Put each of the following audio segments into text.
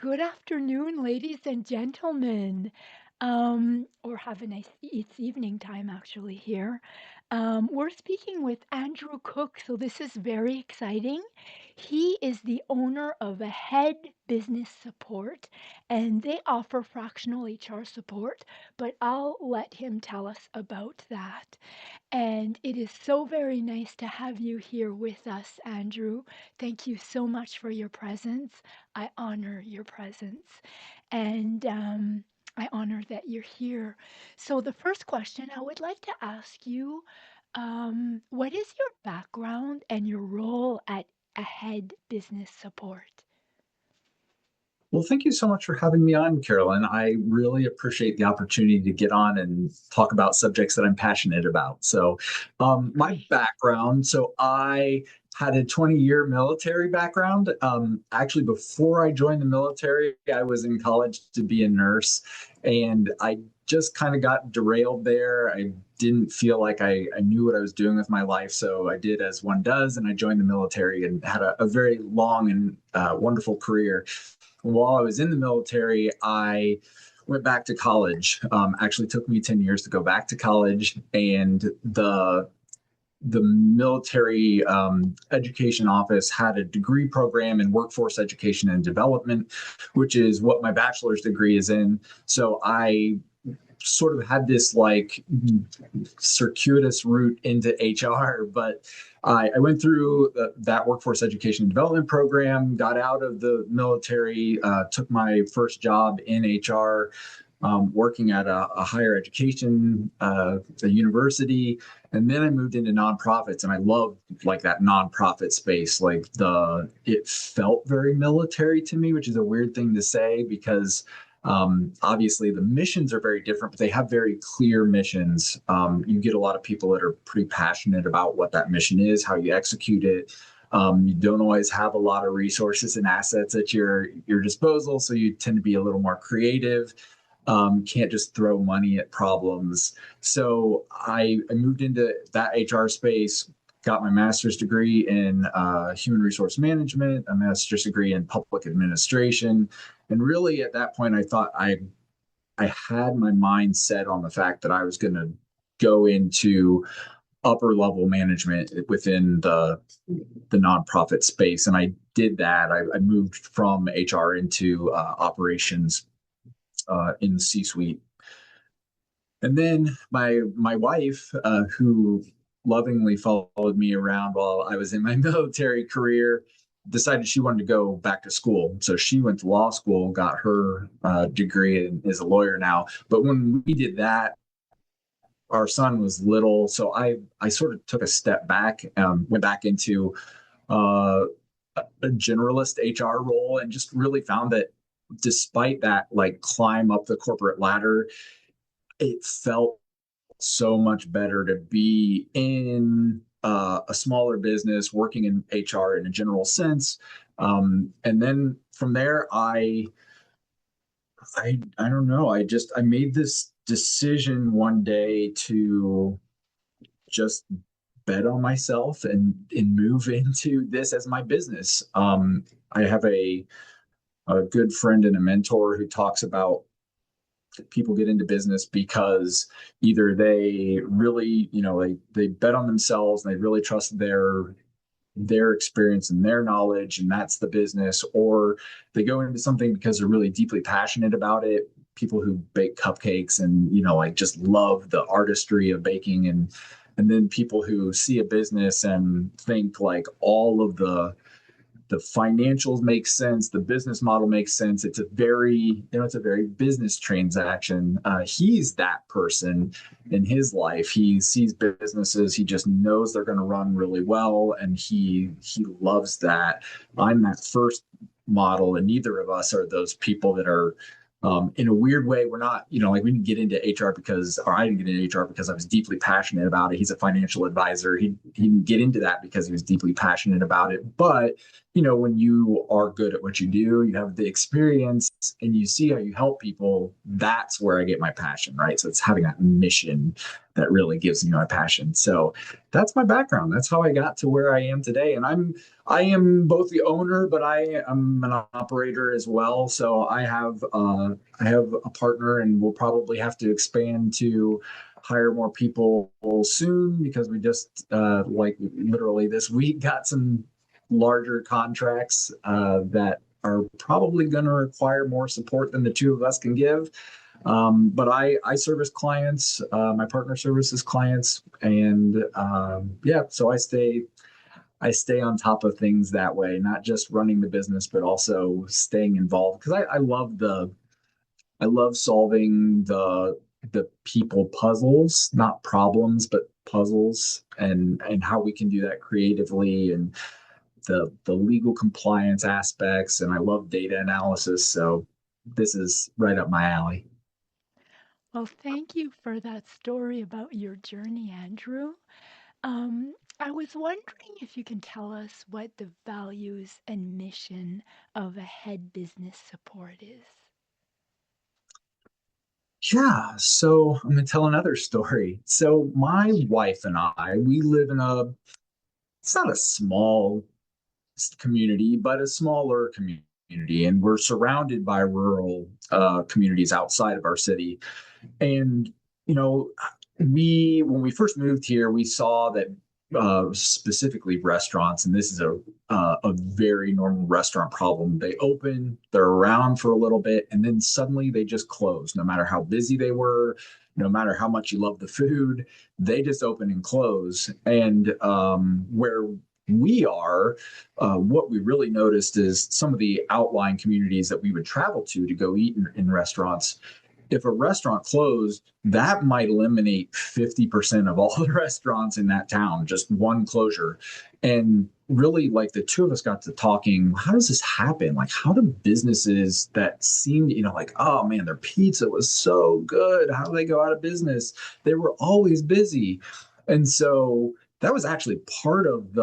Good afternoon, ladies and gentlemen. Or have a nice it's evening time actually here. We're speaking with Andrew Cook, so this is very exciting. He is the owner of Ahead Business Support, and they offer fractional HR support, but I'll let him tell us about that. And it is so very nice to have you here with us, Andrew. Thank you so much for your presence. I honor your presence. And I honor that you're here. So, the first question I would like to ask you, what is your background and your role at Ahead Business Support? Well, thank you so much for having me on, Carolyn. I really appreciate the opportunity to get on and talk about subjects that I'm passionate about. My Great. background, I had a 20-year military background. Actually, before I joined the military, I was in college to be a nurse, and I just kind of got derailed there. I didn't feel like I knew what I was doing with my life. So I did as one does, and I joined the military and had a very long and wonderful career. While I was in the military, I went back to college. Actually, took me 10 years to go back to college, and the military education office had a degree program in workforce education and development, which is what my bachelor's degree is in. So I sort of had this like circuitous route into HR, but I went through that workforce education and development program, got out of the military, took my first job in HR, working at a higher education, a university. And then I moved into nonprofits, and I loved like that nonprofit space. It felt very military to me, which is a weird thing to say because obviously, the missions are very different, but they have very clear missions. You get a lot of people that are pretty passionate about what that mission is, how you execute it. You don't always have a lot of resources and assets at your disposal, so you tend to be a little more creative. Can't just throw money at problems. So I moved into that HR space, got my master's degree in human resource management, a master's degree in public administration. And really at that point, I thought I had my mind set on the fact that I was going to go into upper level management within the nonprofit space. And I did that. I moved from HR into operations in the C-suite. And then my wife, who lovingly followed me around while I was in my military career, decided she wanted to go back to school. So she went to law school, got her degree, and is a lawyer now. But when we did that, our son was little, so I sort of took a step back, went back into uh, a generalist HR role, and just really found that despite that like climb up the corporate ladder, it felt so much better to be in a smaller business working in HR in a general sense. And then from there, I don't know. I made this decision one day to just bet on myself and move into this as my business. I have a good friend and a mentor who talks about people get into business because either they really, they bet on themselves and they really trust their experience and their knowledge, and that's the business, or they go into something because they're really deeply passionate about it. People who bake cupcakes and like just love the artistry of baking, and then people who see a business and think like all of the financials make sense, the business model makes sense. It's a very business transaction. He's that person in his life. He sees businesses, he just knows they're going to run really well, and he loves that. I'm that first model, and neither of us are those people that are in a weird way. We're not, like we didn't get into HR or I didn't get into HR because I was deeply passionate about it. He's a financial advisor. He didn't get into that because he was deeply passionate about it. But, when you are good at what you do, you have the experience and you see how you help people, that's where I get my passion, right? So it's having that mission. that really gives me my passion. So that's my background. That's how I got to where I am today. And I am both the owner, but I am an operator as well. So I have a partner, and we'll probably have to expand to hire more people soon because we just like literally this week got some larger contracts that are probably going to require more support than the two of us can give. But I service clients, my partner services clients, and yeah, so I stay on top of things that way, not just running the business, but also staying involved because I love solving the people puzzles, not problems, but puzzles, and how we can do that creatively and the legal compliance aspects. And I love data analysis, so this is right up my alley. Well, thank you for that story about your journey, Andrew. I was wondering if you can tell us what the values and mission of a head business support is. Yeah, so I'm gonna tell another story. So my wife and I, we live in a, it's not a small community, but a smaller community, and we're surrounded by rural communities outside of our city. And you know, we when we first moved here, we saw that specifically restaurants, and this is a very normal restaurant problem. They open, they're around for a little bit, and then suddenly they just close. No matter how busy they were, no matter how much you love the food, they just open and close. And where we are, what we really noticed is some of the outlying communities that we would travel to go eat in restaurants. If a restaurant closed, that might eliminate 50% of all the restaurants in that town, just one closure. And really, like the two of us got to talking, how does this happen? Like, how do businesses that seemed, like, oh man, their pizza was so good, how do they go out of business? They were always busy. And so that was actually part of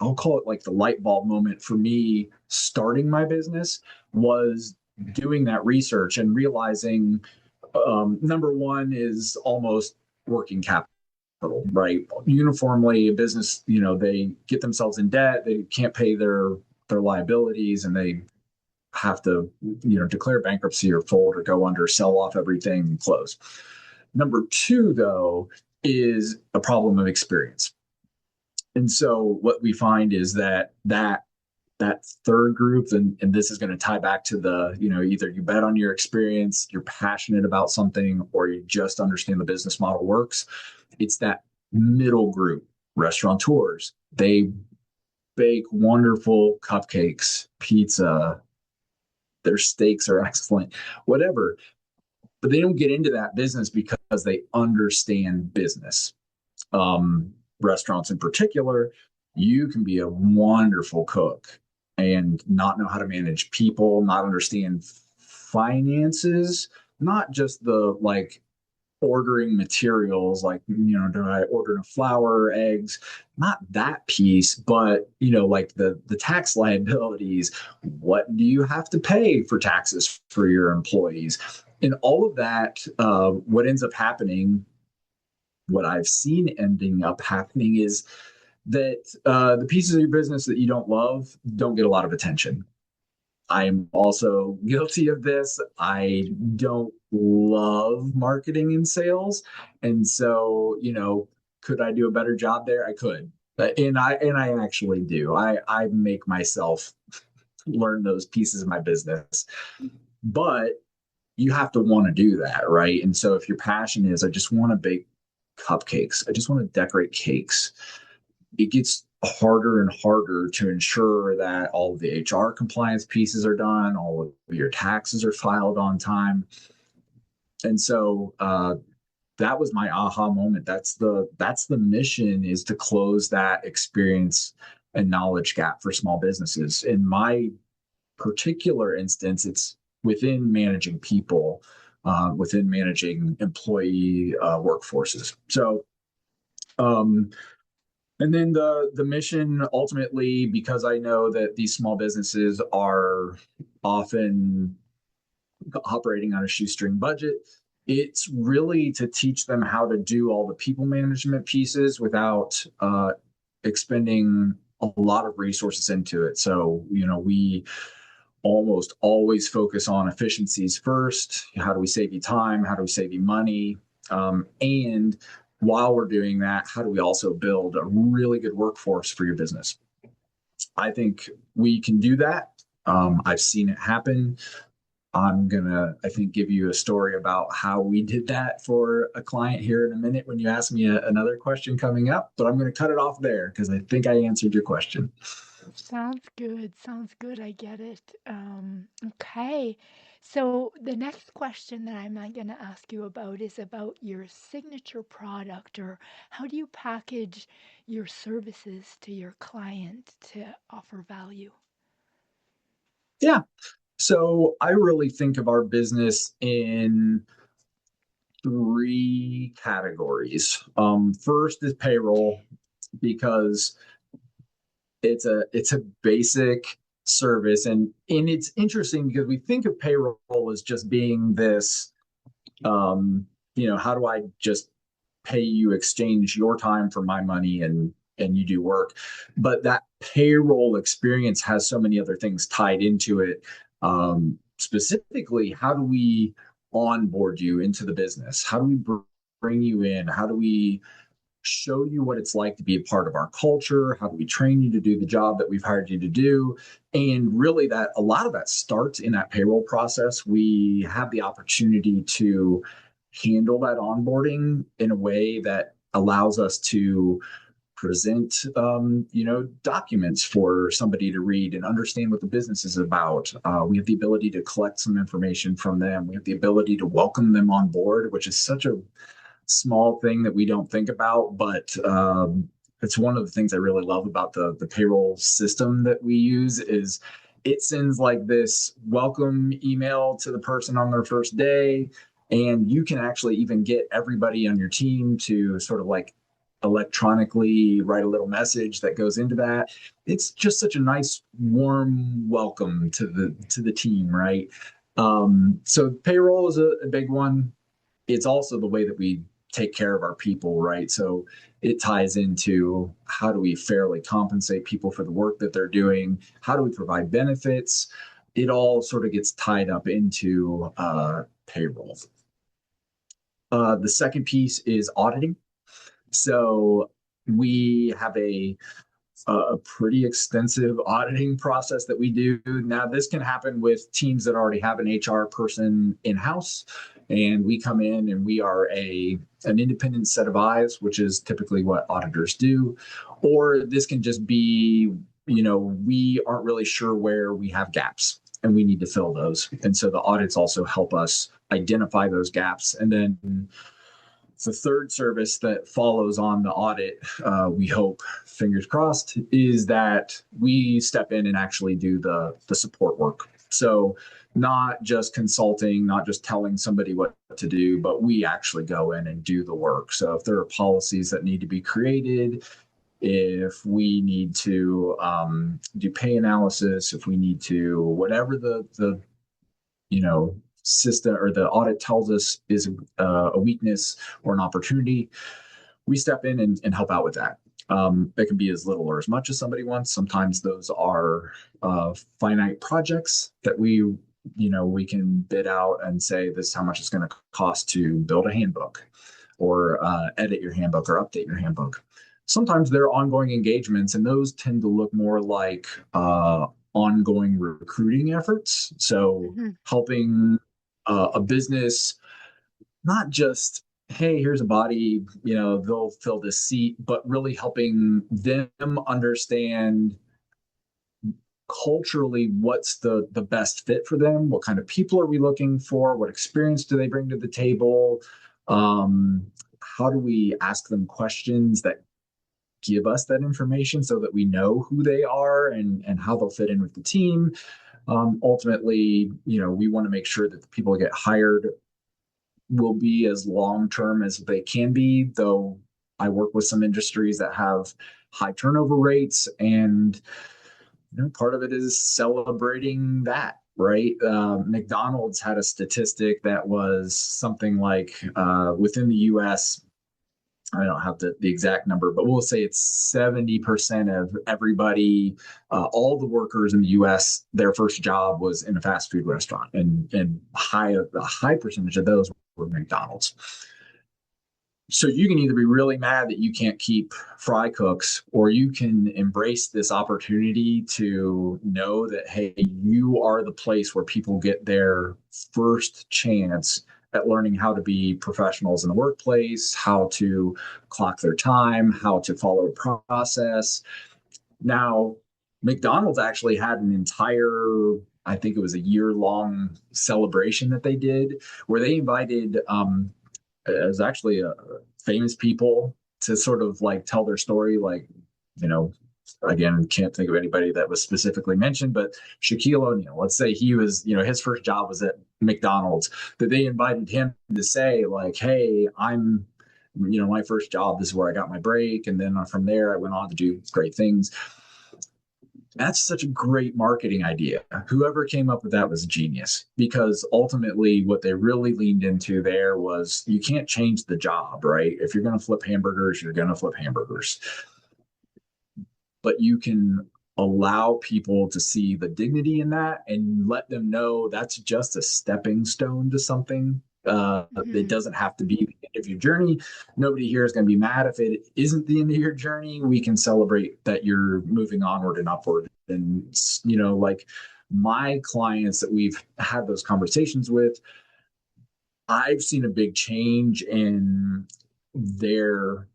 I'll call it like the light bulb moment for me starting my business was doing that research and realizing number one is almost working capital, right? Uniformly, a business, they get themselves in debt, they can't pay their liabilities, and they have to, declare bankruptcy or fold or go under, sell off everything and close. Number two, though, is a problem of experience. And so what we find is that third group, and this is going to tie back to either you bet on your experience, you're passionate about something, or you just understand the business model works. It's that middle group, restaurateurs. They bake wonderful cupcakes, pizza, their steaks are excellent, whatever, but they don't get into that business because they understand business. Restaurants in particular, you can be a wonderful cook and not know how to manage people, not understand finances, not just the like ordering materials, like, do I order a flour, eggs, not that piece, but, like the tax liabilities, what do you have to pay for taxes for your employees? And all of that, what ends up happening, what I've seen ending up happening is that the pieces of your business that you don't love don't get a lot of attention. I'm also guilty of this. I don't love marketing and sales. And so, could I do a better job there? I could. And I actually do. I make myself learn those pieces of my business. But you have to want to do that, right? And so if your passion is I just want to bake cupcakes, I just want to decorate cakes, it gets harder and harder to ensure that all of the HR compliance pieces are done, all of your taxes are filed on time. And so that was my aha moment. That's the mission, is to close that experience and knowledge gap for small businesses. In my particular instance, it's within managing people, within managing employee workforces. So and then the mission ultimately, because I know that these small businesses are often operating on a shoestring budget, It's really to teach them how to do all the people management pieces without expending a lot of resources into it. So, we almost always focus on efficiencies first. How do we save you time? How do we save you money? And while we're doing that, how do we also build a really good workforce for your business? I think we can do that. I've seen it happen. I'm gonna, I think, give you a story about how we did that for a client here in a minute when you ask me another question coming up, but I'm gonna cut it off there because I think I answered your question. Sounds good. Sounds good. I get it. Okay. So the next question that I'm going to ask you about is about your signature product, or how do you package your services to your client to offer value? Yeah. So I really think of our business in three categories. First is payroll because it's a basic service, and it's interesting because we think of payroll as just being this, how do I just pay you, exchange your time for my money, and you do work. But that payroll experience has so many other things tied into it. Specifically, how do we onboard you into the business? How do we bring you in? How do we show you what it's like to be a part of our culture? How do we train you to do the job that we've hired you to do? And really, that a lot of that starts in that payroll process. We have the opportunity to handle that onboarding in a way that allows us to present documents for somebody to read and understand what the business is about. We have the ability to collect some information from them. We have the ability to welcome them on board, which is such a small thing that we don't think about, but it's one of the things I really love about the payroll system that we use is it sends like this welcome email to the person on their first day, and you can actually even get everybody on your team to sort of like electronically write a little message that goes into that. It's just such a nice warm welcome to the team, right? So payroll is a big one. It's also the way that we take care of our people, right? So it ties into how do we fairly compensate people for the work that they're doing? How do we provide benefits? It all sort of gets tied up into payroll. The second piece is auditing. So we have a pretty extensive auditing process that we do. Now, this can happen with teams that already have an HR person in house, and we come in and we are an independent set of eyes, which is typically what auditors do. Or this can just be, we aren't really sure where we have gaps and we need to fill those. And so the audits also help us identify those gaps. And then the third service that follows on the audit, we hope, fingers crossed, is that we step in and actually do the support work. So not just consulting, not just telling somebody what to do, but we actually go in and do the work. So if there are policies that need to be created, if we need to do pay analysis, if we need to whatever the system or the audit tells us is a weakness or an opportunity, we step in and help out with that. It can be as little or as much as somebody wants. Sometimes those are finite projects that we can bid out and say this is how much it's going to cost to build a handbook or edit your handbook or update your handbook. Sometimes there are ongoing engagements, and those tend to look more like ongoing recruiting efforts. So Mhm. helping a business not just, hey, here's a body, they'll fill this seat, but really helping them understand culturally what's the best fit for them, what kind of people are we looking for, what experience do they bring to the table, um, how do we ask them questions that give us that information so that we know who they are and how they'll fit in with the team. Ultimately, we want to make sure that the people that get hired will be as long term as they can be, though I work with some industries that have high turnover rates, and part of it is celebrating that, right? McDonald's had a statistic that was something like within the US, I don't have the exact number, but we'll say it's 70% of everybody, all the workers in the US, their first job was in a fast food restaurant. And a high percentage of those were McDonald's. So you can either be really mad that you can't keep fry cooks, or you can embrace this opportunity to know that, hey, you are the place where people get their first chance at learning how to be professionals in the workplace, how to clock their time, how to follow a process. Now, McDonald's actually had an entire, I think it was a year long celebration that they did where they invited it was actually famous people to sort of like tell their story. Like, you know, again, can't think of anybody that was specifically mentioned, but Shaquille O'Neal, let's say he was, his first job was at McDonald's, that they invited him to say, like, hey, my first job, this is where I got my break. And then from there, I went on to do great things. That's such a great marketing idea. Whoever came up with that was a genius, because ultimately what they really leaned into there was you can't change the job, right? If you're going to flip hamburgers, you're going to flip hamburgers, but you can allow people to see the dignity in that and let them know that's just a stepping stone to something. It Mhm. doesn't have to be the end of your journey. Nobody here is going to be mad if it isn't the end of your journey. We can celebrate that you're moving onward and upward. And, like my clients that we've had those conversations with, I've seen a big change in their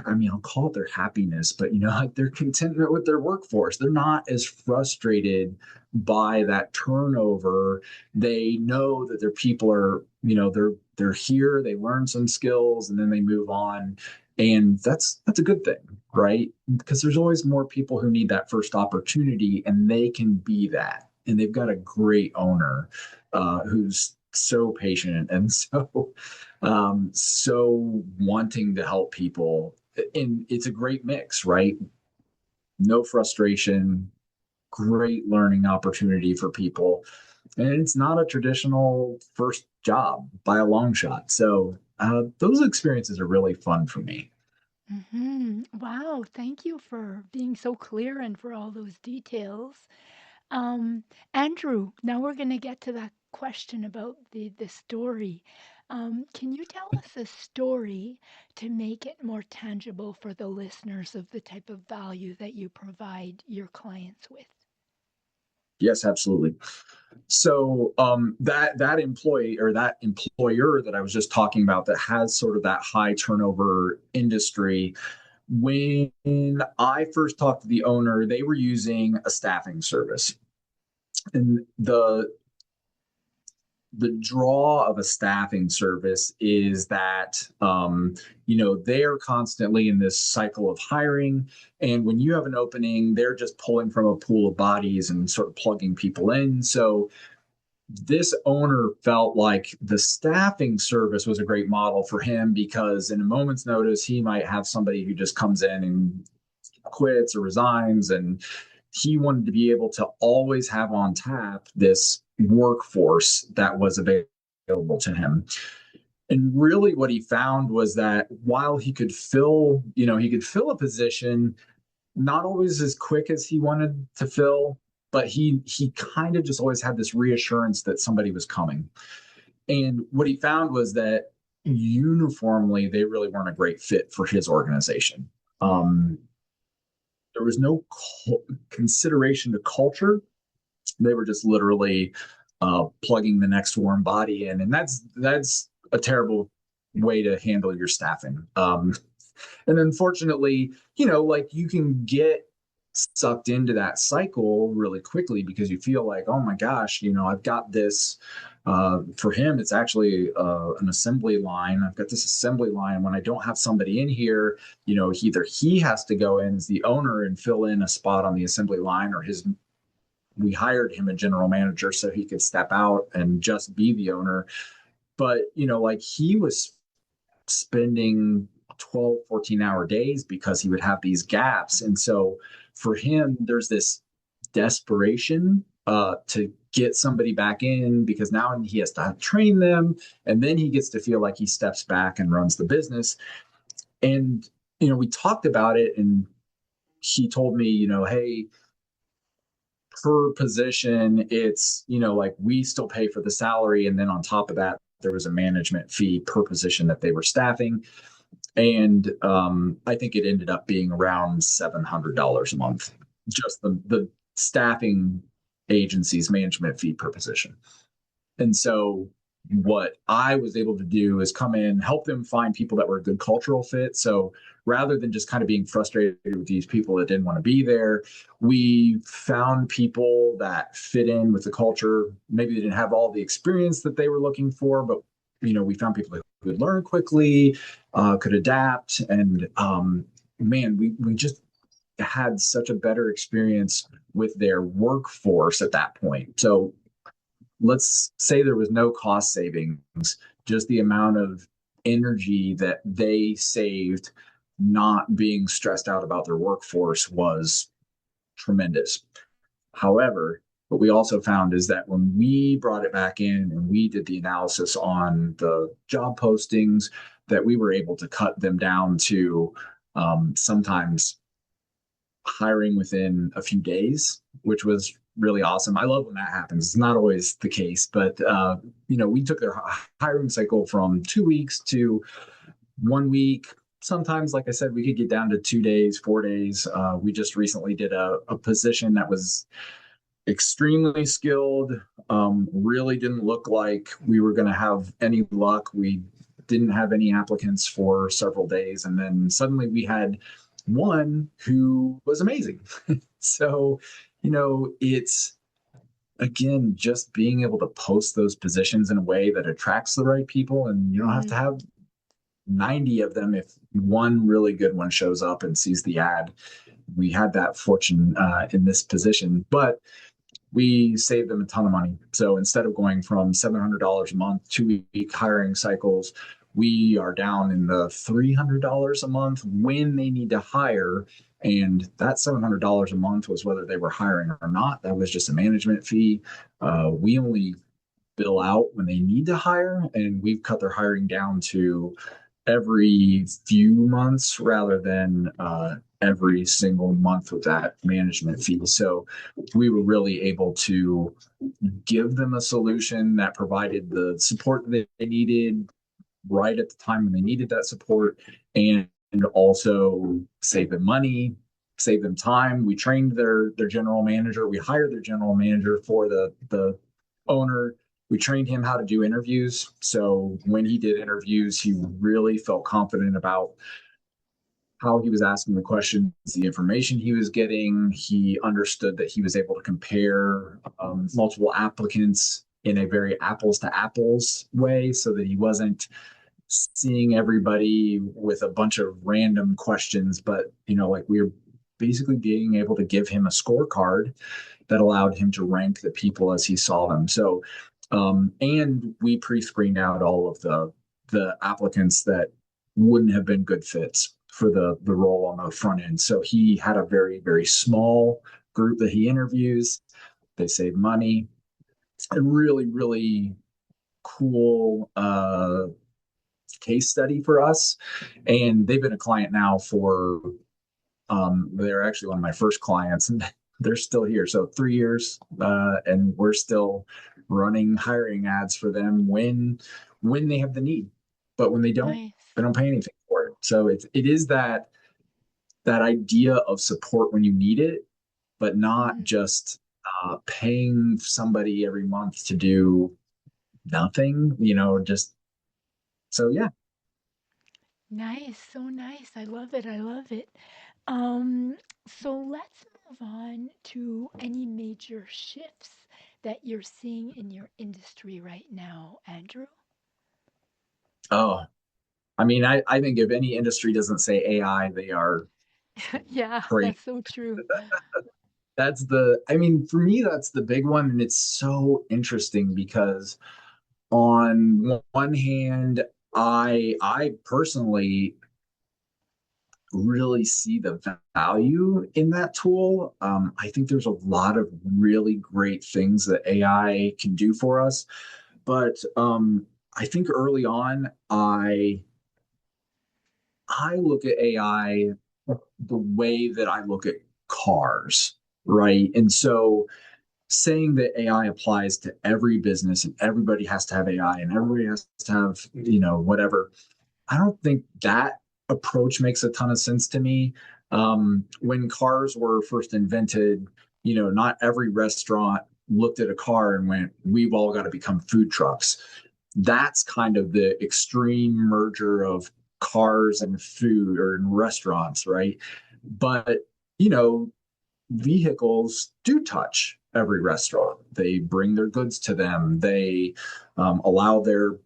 I mean, I'll call it their happiness, but like their contentment with their workforce. They're not as frustrated by that turnover. They know that their people are, they're here, they learn some skills and then they move on. And that's a good thing, right? Because there's always more people who need that first opportunity, and they can be that. And they've got a great owner who's so patient and so wanting to help people. And it's a great mix, right? No frustration, great learning opportunity for people. And it's not a traditional first job by a long shot. So those experiences are really fun for me. Wow, thank you for being so clear and for all those details. Andrew, now we're going to get to that question about the story. Can you tell us a story to make it more tangible for the listeners of the type of value that you provide your clients with? Yes, absolutely. So that employee or that employer that I was just talking about that has sort of that high turnover industry, when I first talked to the owner, they were using a staffing service. And the draw of a staffing service is that they're constantly in this cycle of hiring, and when you have an opening, they're just pulling from a pool of bodies and sort of plugging people in. So this owner felt like the staffing service was a great model for him, because in a moment's notice he might have somebody who just comes in and quits or resigns, and he wanted to be able to always have on tap this workforce that was available to him. And really what he found was that while he could fill a position not always as quick as he wanted to fill, but he kind of just always had this reassurance that somebody was coming. And what he found was that uniformly they really weren't a great fit for his organization. Mm. um, there was no consideration to culture. They were just literally plugging the next warm body in, and that's a terrible way to handle your staffing. And unfortunately, like you can get sucked into that cycle really quickly because you feel like, oh my gosh, I've got this. For him, it's actually an assembly line. I've got this assembly line. When I don't have somebody in here, either he has to go in as the owner and fill in a spot on the assembly line, or we hired him a general manager so he could step out and just be the owner. But, like he was spending 12, 14-hour days because he would have these gaps. And so for him, there's this desperation to get somebody back in because now he has to train them, and then he gets to feel like he steps back and runs the business. And we talked about it, and he told me, hey, per position, it's, like we still pay for the salary. And then on top of that, there was a management fee per position that they were staffing. And I think it ended up being around $700 a month, just the staffing agency's management fee per position. And so what I was able to do is come in, help them find people that were a good cultural fit. So rather than just kind of being frustrated with these people that didn't want to be there, we found people that fit in with the culture. Maybe they didn't have all the experience that they were looking for, but we found people who could learn quickly, could adapt, and man, we just had such a better experience with their workforce at that point. So let's say there was no cost savings, just the amount of energy that they saved not being stressed out about their workforce was tremendous. However, what we also found is that when we brought it back in and we did the analysis on the job postings, that we were able to cut them down to sometimes hiring within a few days, which was really awesome. I love when that happens. It's not always the case, but we took their hiring cycle from 2 weeks to 1 week. Sometimes, like I said, we could get down to 2 days, 4 days. We just recently did a position that was extremely skilled. Really didn't look like we were going to have any luck. We didn't have any applicants for several days. And then suddenly we had one who was amazing. So, it's again just being able to post those positions in a way that attracts the right people. And you don't have to Mm, have 90 of them if one really good one shows up and sees the ad. We had that fortune in this position, but we saved them a ton of money. So instead of going from $700 a month, 2 week hiring cycles, we are down in the $300 a month when they need to hire. And that $700 a month was whether they were hiring or not. That was just a management fee. We only bill out when they need to hire, and we've cut their hiring down to every few months rather than every single month with that management fee. So we were really able to give them a solution that provided the support that they needed right at the time when they needed that support, and also save them money, save them time. We trained their general manager. We hired their general manager for the owner. We trained him how to do interviews. So when he did interviews, he really felt confident about how he was asking the questions, the information he was getting. He understood that he was able to compare multiple applicants in a very apples to apples way so that he wasn't seeing everybody with a bunch of random questions, but like we were basically being able to give him a scorecard that allowed him to rank the people as he saw them. So, and we pre-screened out all of the applicants that wouldn't have been good fits for the role on the front end. So he had a very very small group that he interviews. They save money. A really really cool case study for us. And they've been a client now for, they're actually one of my first clients, and they're still here. So 3 years, and we're still running hiring ads for them when they have the need. But when nice. they don't pay anything for it. So it is that idea of support when you need it, but not Mm, just paying somebody every month to do nothing, just so yeah. nice. So nice. I love it. I love it. Um, so let's move on to any major shifts that you're seeing in your industry right now, Andrew. Oh, I mean, I think if any industry doesn't say AI, they are Yeah, crazy. that's so true. I mean, for me, that's the big one. And it's so interesting because on one hand, I personally really see the value in that tool. I think there's a lot of really great things that AI can do for us, but I think early on, I look at AI the way that I look at cars, right? And so saying that AI applies to every business and everybody has to have AI and everybody has to have, whatever, I don't think that approach makes a ton of sense to me. When cars were first invented, not every restaurant looked at a car and went, we've all got to become food trucks. That's kind of the extreme merger of cars and food or in restaurants, right? But, you know, vehicles do touch every restaurant. They bring their goods to them. They allow their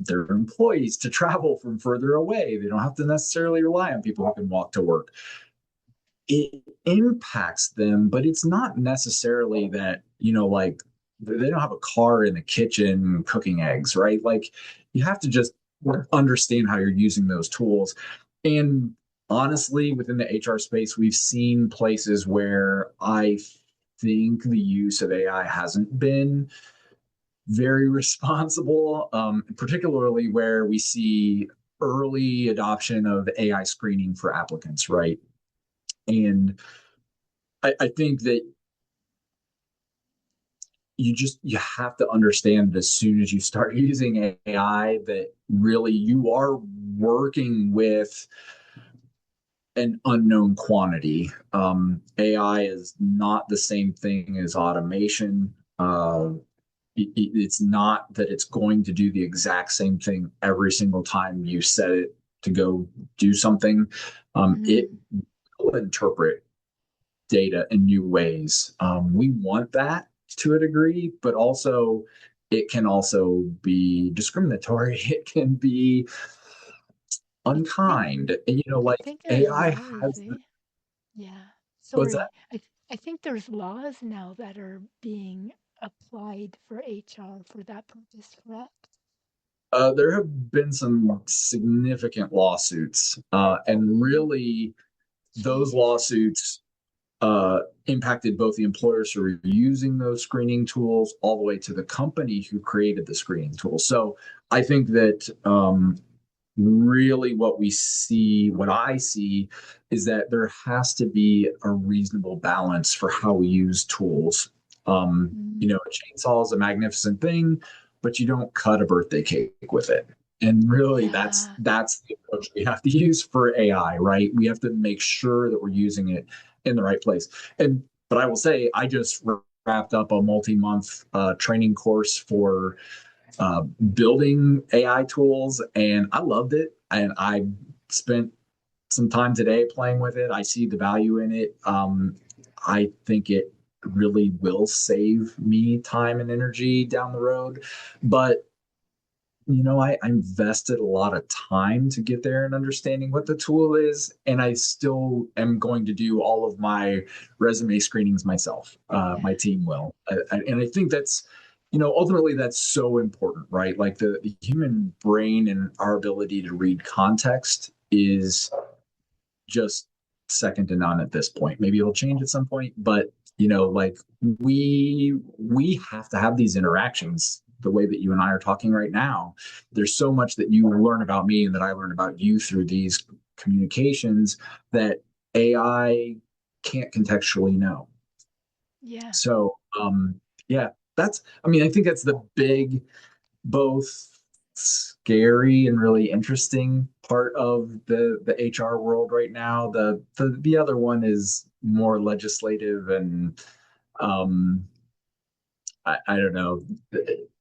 employees to travel from further away. They don't have to necessarily rely on people who can walk to work. It impacts them, but it's not necessarily that, like they don't have a car in the kitchen cooking eggs, right? Like you have to just understand how you're using those tools. And honestly, within the HR space, we've seen places where I think the use of AI hasn't been very responsible, particularly where we see early adoption of AI screening for applicants, right? And I think that you have to understand that as soon as you start using AI, that really you are working with an unknown quantity. AI is not the same thing as automation. It's not that it's going to do the exact same thing every single time you set it to go do something. It Mm. will interpret data in new ways. We want that to a degree, but also it can also be discriminatory. It can be I think unkind. And, I like think there's AI laws, has, eh? Yeah. what's that? Sorry. I think there's laws now that are being applied for HR for that purpose, correct? There have been some significant lawsuits, and Mm. really those Jeez. lawsuits impacted both the employers who were using those screening tools all the way to the company who created the screening tools. So I think that really what I see is that there has to be a reasonable balance for how we use tools. Mm. A chainsaw is a magnificent thing, but you don't cut a birthday cake with it. And really that's Yeah. that's the approach we have to use for AI, right? We have to make sure that we're using it in the right place. And but I will say I just wrapped up a multi-month training course for uh, building AI tools, and I loved it. And I spent some time today playing with it. I see the value in it. I think it really will save me time and energy down the road. But I invested a lot of time to get there and understanding what the tool is, and I still am going to do all of my resume screenings myself. Yeah. My team will, and I think that's, ultimately that's so important, right? Like the human brain and our ability to read context is just second to none at this point. Maybe it'll change at some point, but like we have to have these interactions the way that you and I are talking right now. There's so much that you learn about me and that I learn about you through these communications that AI can't contextually know. Yeah. So yeah, I mean, I think that's the big, both scary and really interesting part of the HR world right now. The other one is more legislative and um I don't know.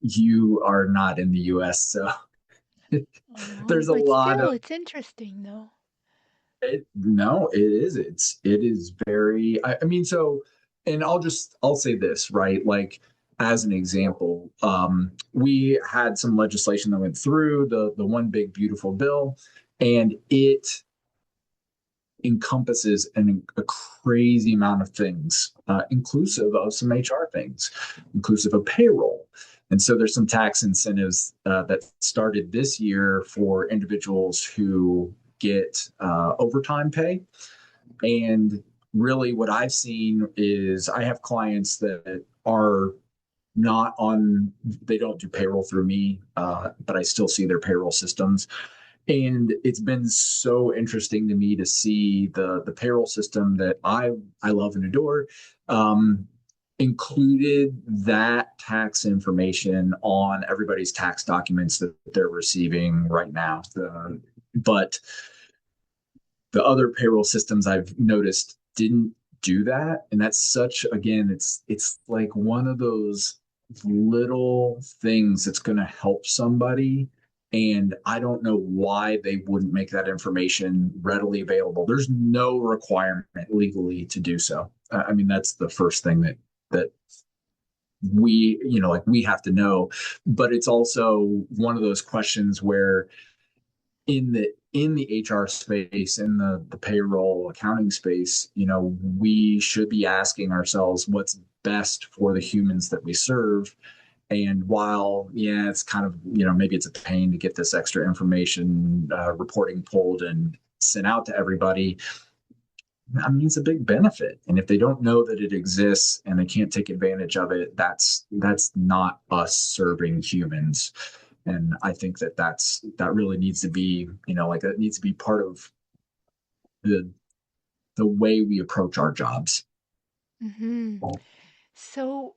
You are not in the US, so Oh, there's a but lot of still, it's interesting though. no, it is very I mean, so and I'll say this, right? Like as an example, we had some legislation that went through the one big beautiful bill, and it encompasses a crazy amount of things, inclusive of some HR things, inclusive of payroll. And so there's some tax incentives that started this year for individuals who get overtime pay. And really, what I've seen is I have clients that are not on, they don't do payroll through me, but I still see their payroll systems. And it's been so interesting to me to see the payroll system that I love and adore, um, included that tax information on everybody's tax documents that they're receiving right now. But the other payroll systems I've noticed didn't do that. And that's such, again, it's like one of those little things that's going to help somebody. And I don't know why they wouldn't make that information readily available. There's no requirement legally to do so. I mean, that's the first thing that we, like we have to know. But it's also one of those questions where in the HR space, in the payroll accounting space, we should be asking ourselves what's best for the humans that we serve. And while, yeah, it's kind of, maybe it's a pain to get this extra information reporting pulled and sent out to everybody, I mean, it's a big benefit. And if they don't know that it exists and they can't take advantage of it, that's not us serving humans. And I think that really needs to be, like that needs to be part of the the way we approach our jobs. Hmm. So,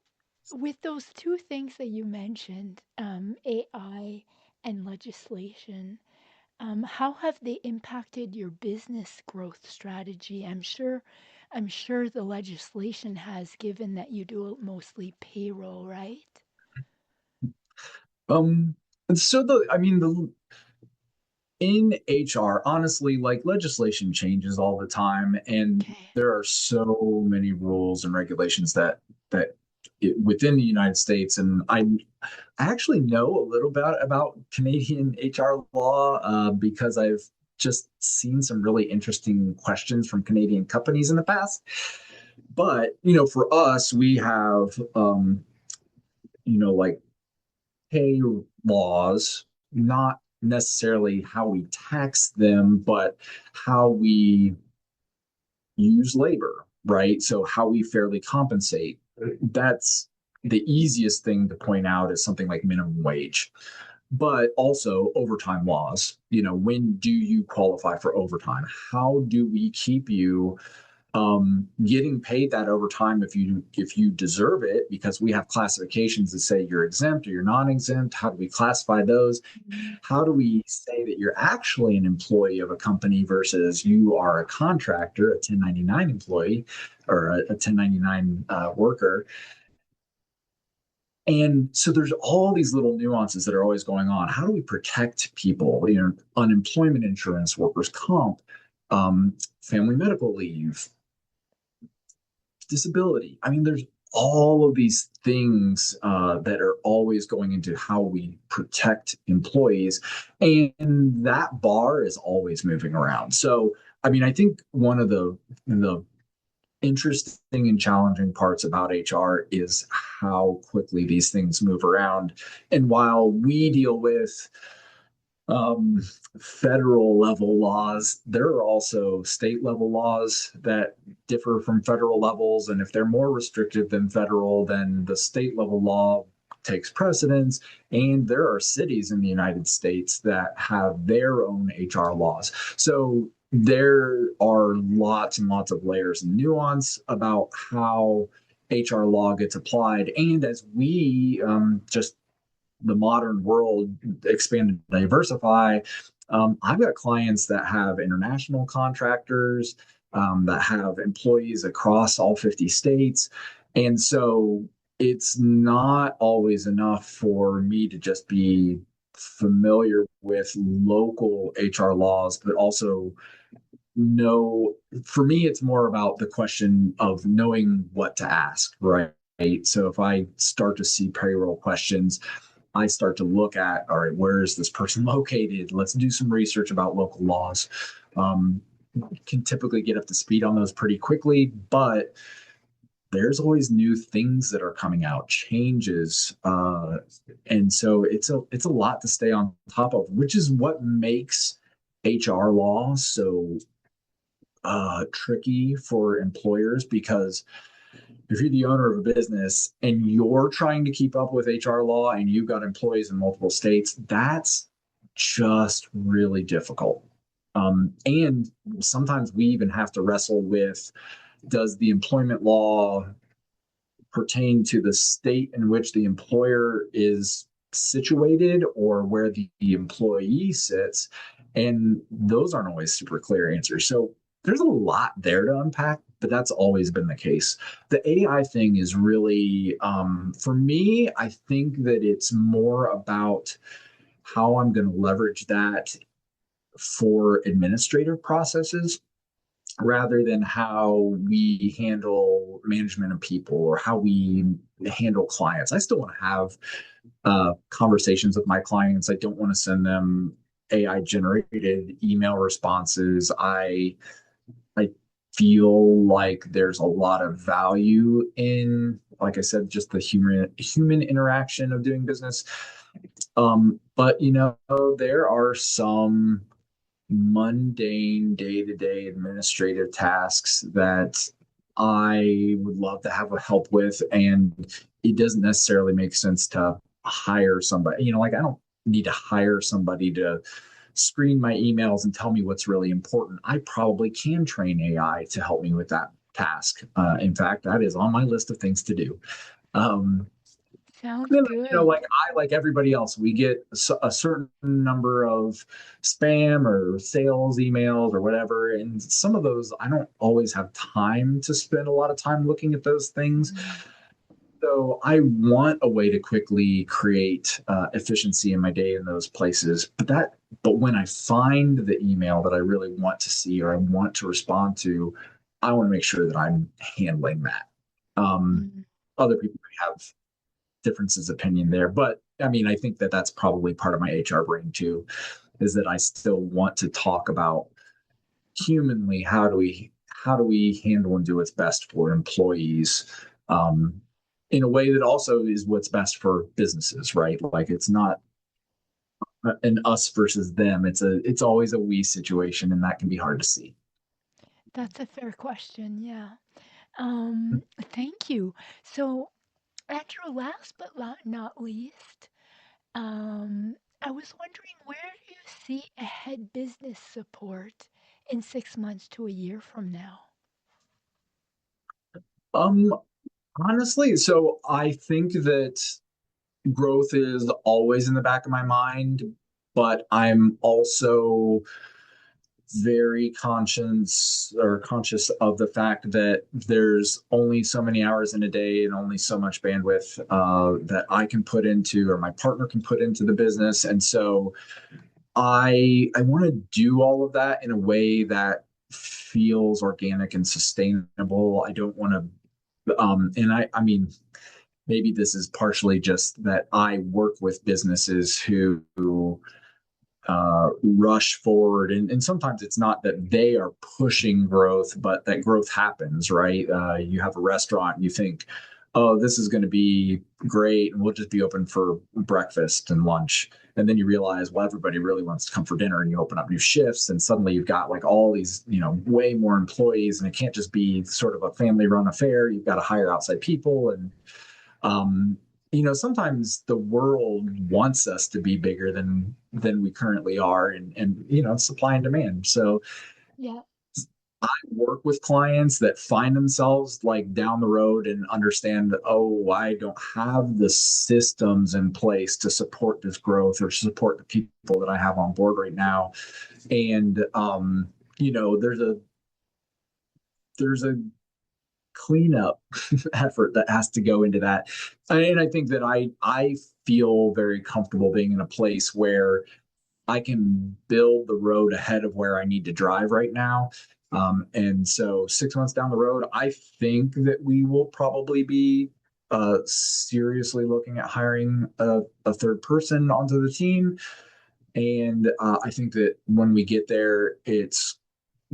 with those two things that you mentioned, AI and legislation, how have they impacted your business growth strategy? I'm sure the legislation has, given that you do mostly payroll, right? And so I mean, the in HR, honestly, like legislation changes all the time, and Okay. there are so many rules and regulations within the United States. And I actually know a little bit about Canadian HR law because I've just seen some really interesting questions from Canadian companies in the past. But for us, we have like pay laws, not necessarily how we tax them, but how we use labor, right? So how we fairly compensate. That's the easiest thing to point out is something like minimum wage, but also overtime laws. When do you qualify for overtime? How do we keep you getting paid that overtime if you deserve it? Because we have classifications that say you're exempt or you're non-exempt. How do we classify those? Mhm. How do we say that you're actually an employee of a company versus you are a contractor, a 1099 employee, or a 1099 worker? And so there's all these little nuances that are always going on. How do we protect people? Unemployment insurance, workers' comp, family medical leave, disability. I mean, there's all of these things that are always going into how we protect employees, and that bar is always moving around. So, I mean, I think one of the interesting and challenging parts about HR is how quickly these things move around. And while we deal with um, federal level laws, there are also state level laws that differ from federal levels. And if they're more restrictive than federal, then the state level law takes precedence. And there are cities in the United States that have their own HR laws. So there are lots and lots of layers and nuance about how HR law gets applied. And as we just the modern world expand and diversify, I've got clients that have international contractors, that have employees across all 50 states. And so it's not always enough for me to just be familiar with local HR laws, but also know, for me, it's more about the question of knowing what to ask, right? So if I start to see payroll questions, I start to look at, all right, where is this person located? Let's do some research about local laws. Um, can typically get up to speed on those pretty quickly, but there's always new things that are coming out, changes, and so it's a lot to stay on top of, which is what makes HR law so tricky for employers because if you're the owner of a business and you're trying to keep up with HR law and you've got employees in multiple states, that's just really difficult. And sometimes we even have to wrestle with, does the employment law pertain to the state in which the employer is situated or where the employee sits? And those aren't always super clear answers. So there's a lot there to unpack, but that's always been the case. The AI thing is really, for me, I think that it's more about how I'm going to leverage that for administrative processes rather than how we handle management of people or how we handle clients. I still want to have conversations with my clients. I don't want to send them AI generated email responses. I feel like there's a lot of value in, like I said, just the human interaction of doing business. But there are some mundane day-to-day administrative tasks that I would love to have a help with, and it doesn't necessarily make sense to hire somebody. Like I don't need to hire somebody to screen my emails and tell me what's really important. I probably can train AI to help me with that task. In fact, that is on my list of things to do. Um, Sounds then, good. like everybody else, we get a certain number of spam or sales emails or whatever. And some of those, I don't always have time to spend a lot of time looking at those things. Mm, So I want a way to quickly create efficiency in my day in those places. But when I find the email that I really want to see or I want to respond to, I want to make sure that I'm handling that. Um, mm. Other people may have differences of opinion there. But I mean, I think that that's probably part of my HR brain too, is that I still want to talk about humanly how do we handle and do what's best for employees in a way that also is what's best for businesses, right? Like it's not an us versus them. It's always a we situation, and that can be hard to see. That's a fair question. Yeah. Thank you. So, Andrew, last but not least, I was wondering, where do you see a head business support in 6 months to a year from now? Um, Honestly, so I think that growth is always in the back of my mind, but I'm also very conscious of the fact that there's only so many hours in a day and only so much bandwidth that I can put into or my partner can put into the business. And so I want to do all of that in a way that feels organic and sustainable. I don't want to and I mean maybe this is partially just that I work with businesses who rush forward. And sometimes it's not that they are pushing growth, but that growth happens, right? You have a restaurant and you think, oh, this is going to be great. And we'll just be open for breakfast and lunch. And then you realize, well, everybody really wants to come for dinner and you open up new shifts. And suddenly you've got like all these, way more employees. And it can't just be sort of a family run affair. You've got to hire outside people. And um, sometimes the world wants us to be bigger than we currently are, and supply and demand. So Yeah. I work with clients that find themselves like down the road and understand, oh, I don't have the systems in place to support this growth or support the people that I have on board right now. And there's a cleanup effort that has to go into that. And I think that I feel very comfortable being in a place where I can build the road ahead of where I need to drive right now. And so 6 months down the road, I think that we will probably be seriously looking at hiring a third person onto the team. And I think that when we get there, it's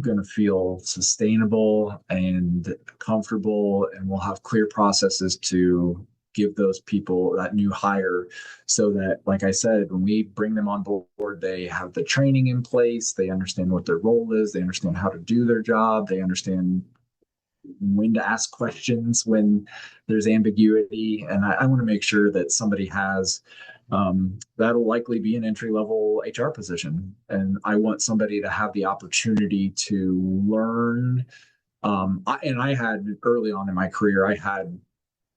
going to feel sustainable and comfortable, and we'll have clear processes to give those people that new hire so that, like I said, when we bring them on board, they have the training in place, they understand what their role is, they understand how to do their job, they understand when to ask questions when there's ambiguity. And I want to make sure that somebody has that'll likely be an entry level HR position. And I want somebody to have the opportunity to learn. And I had early on in my career, I had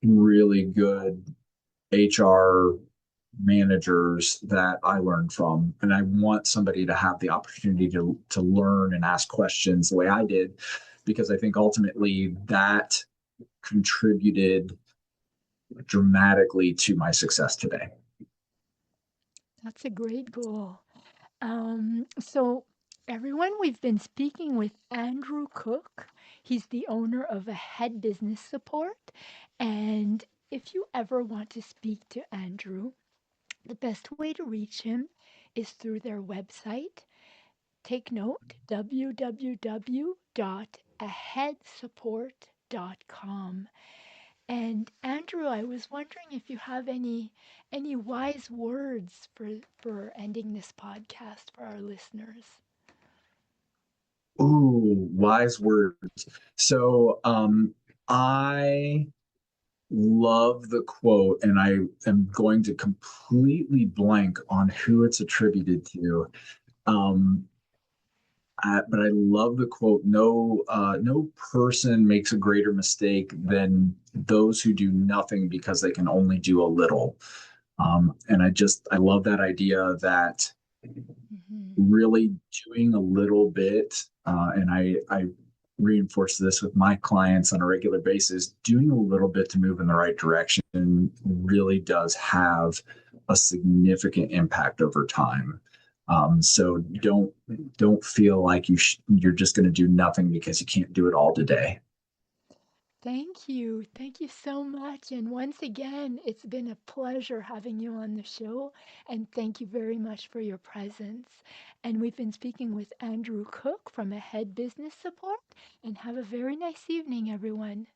really good HR managers that I learned from. And I want somebody to have the opportunity to learn and ask questions the way I did, because I think ultimately that contributed dramatically to my success today. That's a great goal. So, everyone, we've been speaking with Andrew Cook. He's the owner of Ahead Business Support. And if you ever want to speak to Andrew, the best way to reach him is through their website. Take note www.aheadsupport.com. And Andrew, I was wondering if you have any wise words for ending this podcast for our listeners. Ooh, wise words. So I love the quote, and I am going to completely blank on who it's attributed to. Um, but I love the quote. No person makes a greater mistake than those who do nothing because they can only do a little. And I love that idea that Hmm. really doing a little bit, and I reinforce this with my clients on a regular basis, doing a little bit to move in the right direction really does have a significant impact over time. So don't feel like you're just going to do nothing because you can't do it all today. Thank you. Thank you so much. And once again, it's been a pleasure having you on the show. And thank you very much for your presence. And we've been speaking with Andrew Cook from Ahead Business Support. And have a very nice evening, everyone.